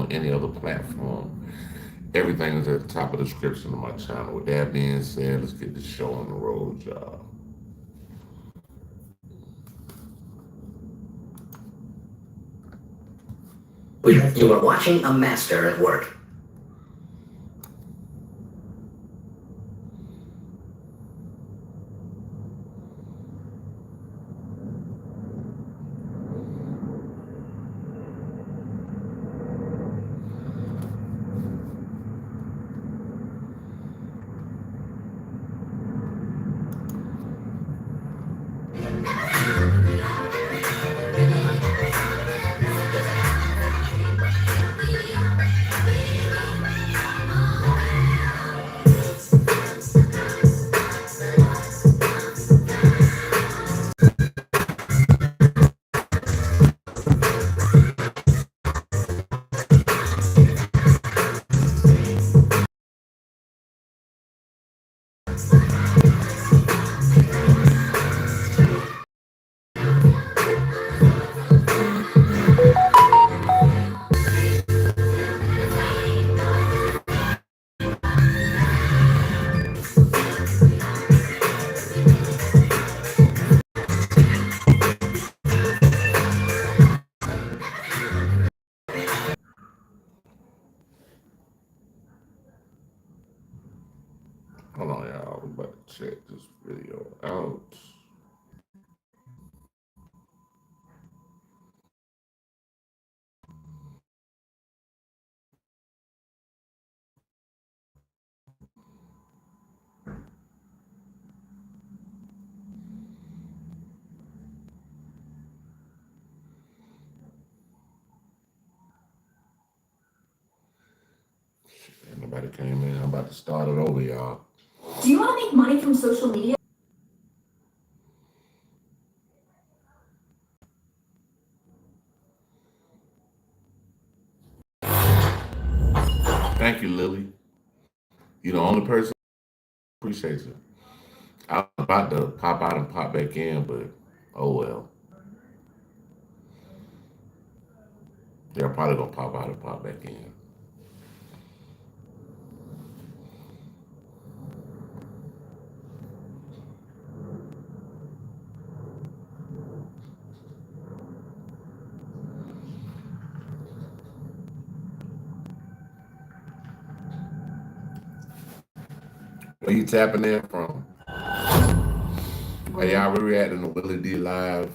on any other platform. Everything is at the top of the description of my channel. With that being said, let's get this show on the road, y'all. You are watching a master at work. Hold on, y'all. I'm about to check this video out. Ain't nobody came in. I'm about to start it over, y'all. Do you want to make money from social media? Thank you, Lily. You the only person. Appreciate you. I was about to pop out and pop back in, but oh well. They're probably gonna pop out and pop back in. Where you tapping in from? Hey, y'all, we reacting to Willie D live.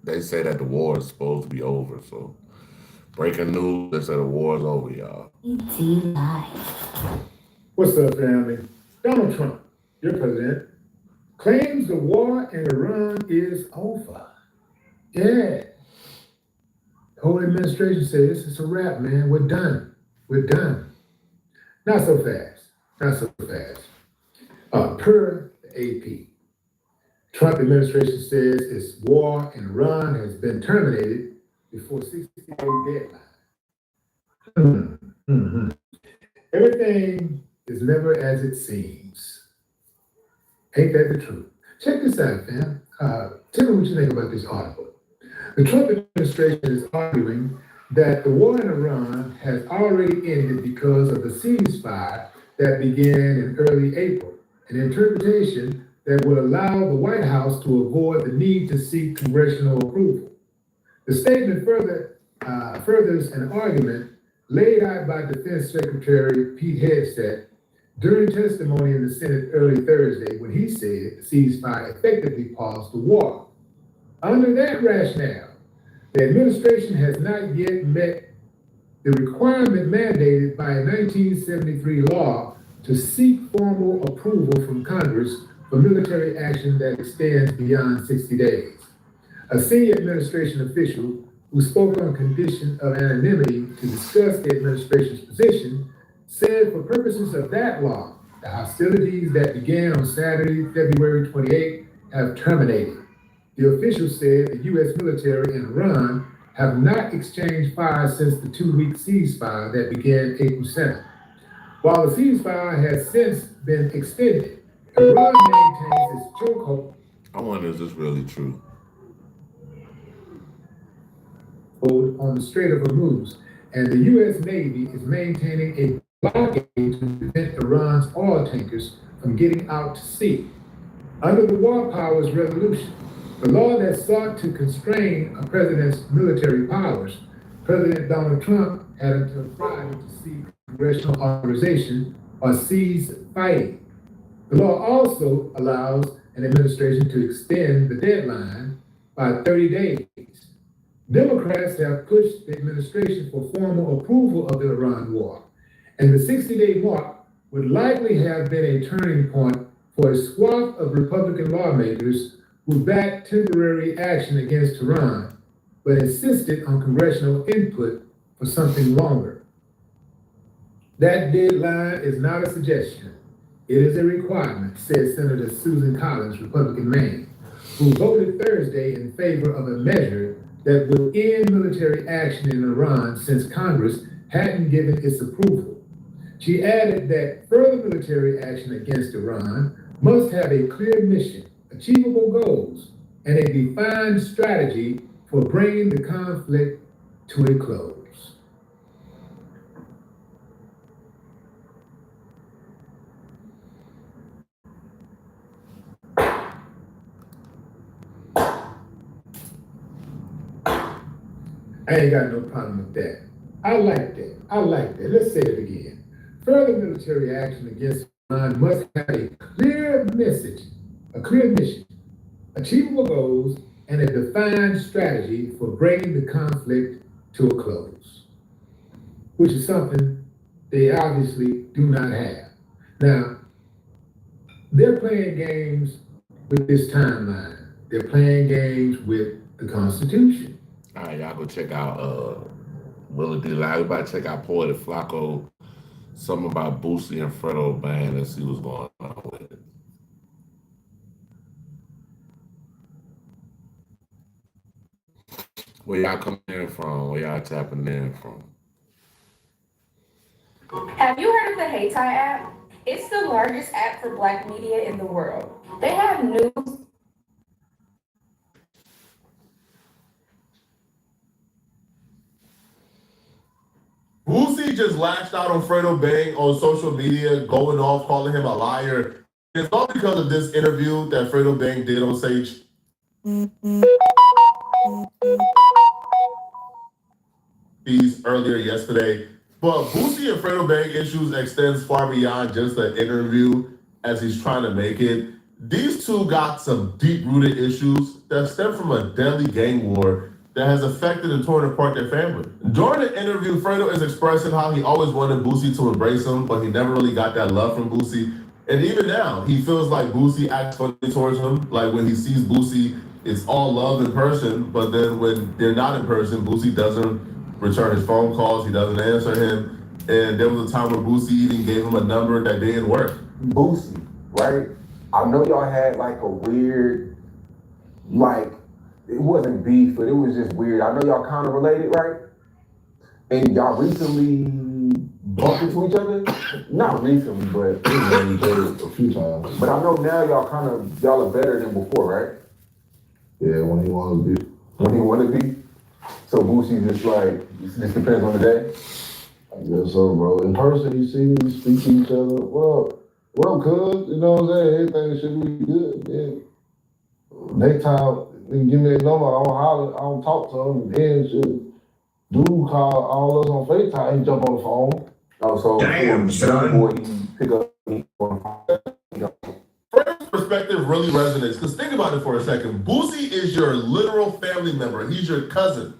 They say that the war is supposed to be over, so breaking news, they say the war is over, y'all. What's up, family? Donald Trump, your president, claims the war in Iran is over. Yeah. The whole administration says it's a wrap, man. We're done. We're done. Not so fast. Not so fast. Per the AP, Trump administration says its war in Iran has been terminated before 60-day deadline. Mm-hmm. Everything is never as it seems. Ain't that the truth? Check this out, fam. Tell me what you think about this article. The Trump administration is arguing that the war in Iran has already ended because of the ceasefire that began in early April, an interpretation that would allow the White House to avoid the need to seek congressional approval. The statement furthers an argument laid out by Defense Secretary Pete Hegseth during testimony in the Senate early Thursday when he said the ceasefire effectively paused the war. Under that rationale, the administration has not yet met the requirement mandated by a 1973 law to seek formal approval from Congress for military action that extends beyond 60 days. A senior administration official who spoke on condition of anonymity to discuss the administration's position said for purposes of that law, the hostilities that began on Saturday, February 28, have terminated. The official said the U.S. military and Iran have not exchanged fire since the 2-week ceasefire that began April 7th. While the ceasefire has since been extended, Iran maintains its chokehold. I wonder, is this really true? on the Strait of Hormuz, and the U.S. Navy is maintaining a blockade to prevent Iran's oil tankers from getting out to sea. Under the War Powers Resolution, the law that sought to constrain a president's military powers, President Donald Trump had until Friday to seek congressional authorization or cease fighting. The law also allows an administration to extend the deadline by 30 days. Democrats have pushed the administration for formal approval of the Iran war, and the 60-day mark would likely have been a turning point for a swath of Republican lawmakers who backed temporary action against Iran, but insisted on congressional input for something longer. That deadline is not a suggestion. It is a requirement, said Senator Susan Collins, Republican Maine, who voted Thursday in favor of a measure that would end military action in Iran since Congress hadn't given its approval. She added that further military action against Iran must have a clear mission, achievable goals, and a defined strategy for bringing the conflict to a close. I ain't got no problem with that. I like that. I like that. Let's say it again. Further military action against Iran must have a clear message, a clear mission, achievable goals, and a defined strategy for bringing the conflict to a close, which is something they obviously do not have. Now, they're playing games with this timeline. They're playing games with the Constitution. All right, y'all go check out Willie D. Live. We about to check out Poetic Flacco, something about Boosie and Fredo Band. Let's see what's going on with it. Where y'all coming in from? Where y'all tapping in from? Have you heard of the Heytime app? It's the largest app for Black media in the world. They have news. Boosie just lashed out on Fredo Bang on social media, going off, calling him a liar. It's all because of this interview that Fredo Bang did on stage. Earlier yesterday. But Boosie and Fredo Bang issues extends far beyond just an interview as he's trying to make it. These two got some deep-rooted issues that stem from a deadly gang war that has affected and torn apart their family. During the interview, Fredo is expressing how he always wanted Boosie to embrace him, but he never really got that love from Boosie. And even now, he feels like Boosie acts funny towards him. Like when he sees Boosie, it's all love in person, but then when they're not in person, Boosie doesn't return his phone calls, he doesn't answer him. And there was a time where Boosie even gave him a number that didn't work. Boosie, right? I know y'all had like a weird, like, it wasn't beef, but it was just weird. I know y'all kind of related, right? And y'all recently bumped into each other? Not recently, but a few times. But I know now y'all are better than before, right? Yeah, when he wanted to be. When he wanted to be? So Boosie just like, it just depends on the day? I guess so, bro. In person, you see me, speak to each other. Well, cuz, you know what I'm saying? Everything should be good, yeah. Next time, they give me a number, I don't holler, I don't talk to them, then shit. Dude call all us on FaceTime, he jump on the phone. Also, Damn, son. Boy, he pick up me on the phone. Fredo's perspective really resonates, because think about it for a second. Boosie is your literal family member. He's your cousin.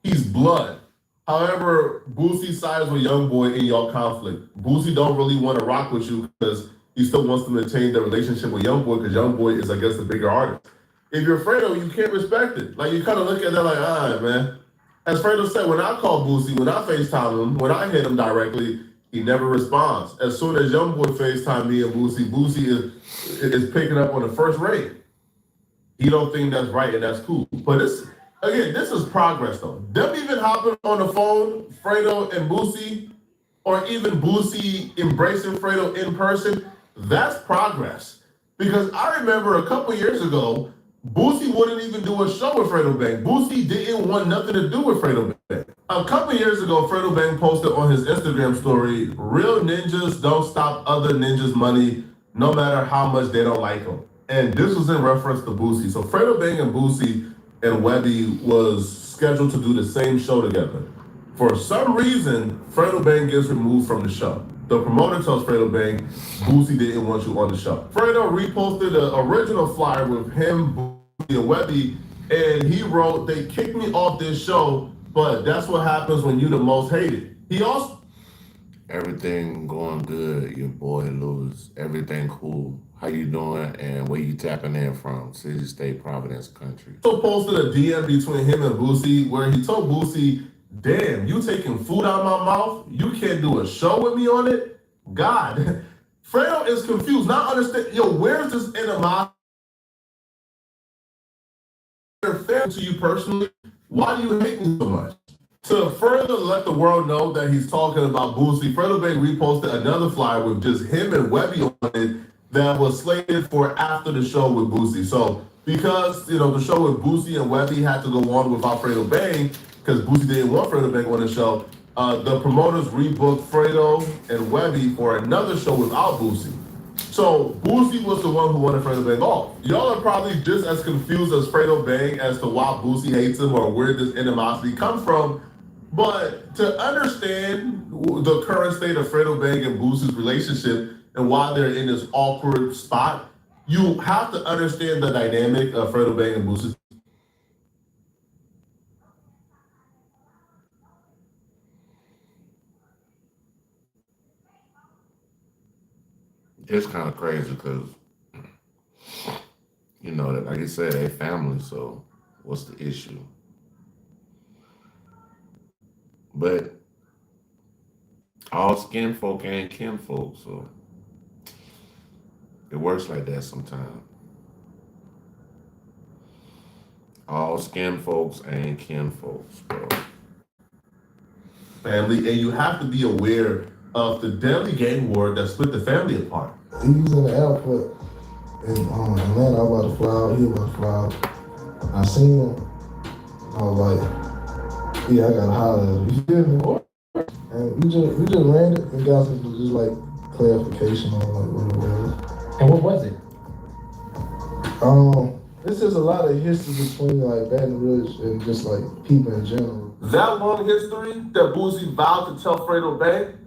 He's blood. However, Boosie sides with YoungBoy in your conflict. Boosie don't really want to rock with you because he still wants to maintain the relationship with YoungBoy because YoungBoy is, I guess, the bigger artist. If you're Fredo, you can't respect it. Like, you kind of look at that like, all right, man. As Fredo said, when I call Boosie, when I FaceTime him, when I hit him directly, he never responds. As soon as YoungBoy FaceTime me and Boosie is picking up on the first rate. He don't think that's right and that's cool. But this is progress though. Them even hopping on the phone, Fredo and Boosie, or even Boosie embracing Fredo in person, that's progress. Because I remember a couple years ago, Boosie wouldn't even do a show with Fredo Bang. Boosie didn't want nothing to do with Fredo Bang. A couple years ago, Fredo Bang posted on his Instagram story, "Real ninjas don't stop other ninjas' money no matter how much they don't like them." And this was in reference to Boosie. So Fredo Bang and Boosie and Webby was scheduled to do the same show together. For some reason, Fredo Bang gets removed from the show. The promoter tells Fredo Bang, "Boosie didn't want you on the show." Fredo reposted the original flyer with him, Boosie, and Webby, and he wrote, "They kicked me off this show, but that's what happens when you the most hated." He also Everything going good, your boy Lewis. Everything cool. How you doing and where you tapping in from? City, state, Providence, country. posted a DM between him and Boosie where he told Boosie, "Damn, you taking food out of my mouth? You can't do a show with me on it?" God. Fredo is confused, not understand. Yo, where's this animosity? Fair to you personally, why do you hate me so much? To further let the world know that he's talking about Boosie, Fredo Bang reposted another flyer with just him and Webby on it that was slated for after the show with Boosie. So because the show with Boosie and Webby had to go on without Fredo Bang, because Boosie didn't want Fredo Bang on the show, the promoters rebooked Fredo and Webby for another show without Boosie. So Boosie was the one who wanted Fredo Bang off. Y'all are probably just as confused as Fredo Bang as to why Boosie hates him or where this animosity comes from. But to understand the current state of Fredo Bang and Boosie's relationship and why they're in this awkward spot, you have to understand the dynamic of Fredo Bang and Boosie. It's kind of crazy because, like you said, they family, so what's the issue? But all skin folk ain't kin folk, so it works like that sometimes. All skin folks ain't kin folks, bro. Family, and you have to be aware of the deadly gang war that split the family apart. He was in the airport in Atlanta. I was about to fly out. He was about to fly out. I seen him. I was like, yeah, I gotta holler at him. You feel me? And we just landed and got some just like clarification on like what it was. And what was it? This is a lot of history between like Baton Rouge and just like people in general. That long history that Boosie vowed to tell Fredo Bang